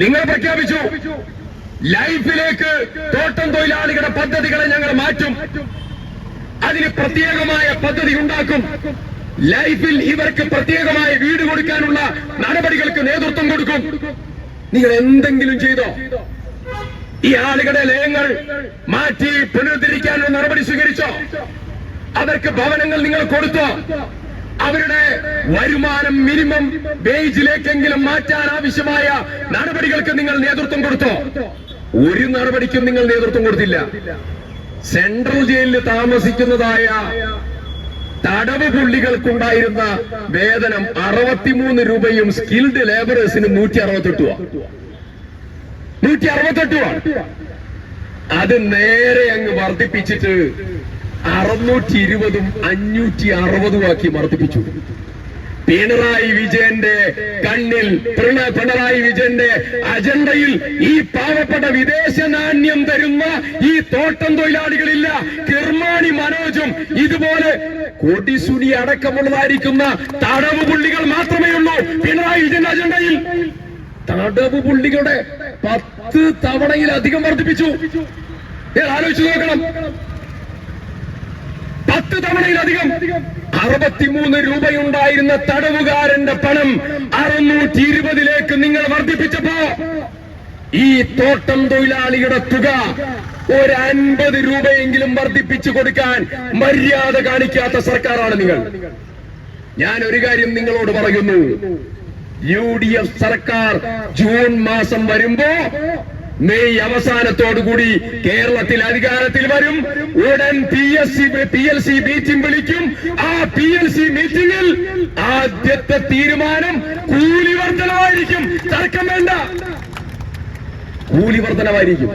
നിങ്ങൾ പ്രഖ്യാപിച്ചു ലൈഫിലേക്ക് തോട്ടം തൊഴിലാളികളുടെ പദ്ധതികളെ ഞങ്ങൾ മാറ്റും, അതിന് പ്രത്യേകമായ പദ്ധതി ഉണ്ടാക്കും, ലൈഫിൽ ഇവർക്ക് പ്രത്യേകമായ വീട് കൊടുക്കാനുള്ള നടപടികൾക്ക് നേതൃത്വം കൊടുക്കും. നിങ്ങൾ എന്തെങ്കിലും ചെയ്തോ? ഈ ആളുകളുടെ ലയങ്ങൾ മാറ്റി പുനരുദ്ധരിക്കാനുള്ള നടപടി സ്വീകരിച്ചോ? അവർക്ക് ഭവനങ്ങൾ നിങ്ങൾ കൊടുത്തോ? അവരുടെ വരുമാനം മിനിമം വേജിലേക്കെങ്കിലും മാറ്റാൻ ആവശ്യമായ നടപടികൾക്ക് നിങ്ങൾ നേതൃത്വം കൊടുത്തോ? ഒരു നടപടിക്കും നിങ്ങൾ നേതൃത്വം കൊടുത്തില്ല. സെൻട്രൽ ജയിലിൽ താമസിക്കുന്നതായ തടവ് പുള്ളികൾക്കുണ്ടായിരുന്ന വേതനം 63 രൂപയും സ്കിൽഡ് ലേബറേഴ്സിന് 168 അത് നേരെ അങ്ങ് വർദ്ധിപ്പിച്ചിട്ട് 620ഉം 560ഉം ആക്കി വർദ്ധിപ്പിച്ചു. പിണറായി വിജയന്റെ കണ്ണിൽ, പിണറായി വിജയന്റെ അജണ്ടയിൽ ഈ പാവപ്പെട്ട വിദേശ നാണ്യം തരുന്ന ഈ തോട്ടം തൊഴിലാളികളില്ല. കിർമാണി മനോജും ഇതുപോലെ കൊടിസുനി അടക്കമുള്ളതായിരിക്കുന്ന തടവ് പുള്ളികൾ മാത്രമേ ഉള്ളൂ പിണറായി വിജയന്റെ അജണ്ടയിൽ. തടവ് പുള്ളികളുടെ 10 തവണയിലധികം വർദ്ധിപ്പിച്ചു. ആലോചിച്ചു നോക്കണം, 10 തവണയിലധികം. 63 രൂപയുണ്ടായിരുന്ന തടവുകാരന്റെ പണം 620ലേക്ക് നിങ്ങൾ വർദ്ധിപ്പിച്ചപ്പോ ഈ തോട്ടം തൊഴിലാളിയുടെ തുക ഒരു 50 രൂപയെങ്കിലും വർദ്ധിപ്പിച്ചു കൊടുക്കാൻ മര്യാദ കാണിക്കാത്ത സർക്കാരാണ് നിങ്ങൾ. ഞാൻ ഒരു കാര്യം നിങ്ങളോട് പറയുന്നു, UDF സർക്കാർ ജൂൺ മാസം വരുമ്പോ മെയ് അവസാനത്തോടുകൂടി കേരളത്തിൽ അധികാരത്തിൽ വരും. ഉടൻ PLC മീറ്റിംഗ് വിളിക്കും. ആ PLC മീറ്റിംഗിൽ ആദ്യത്തെ തീരുമാനം കൂലി വർധനവായിരിക്കും. തർക്കം വേണ്ട, കൂലി വർധനവായിരിക്കും.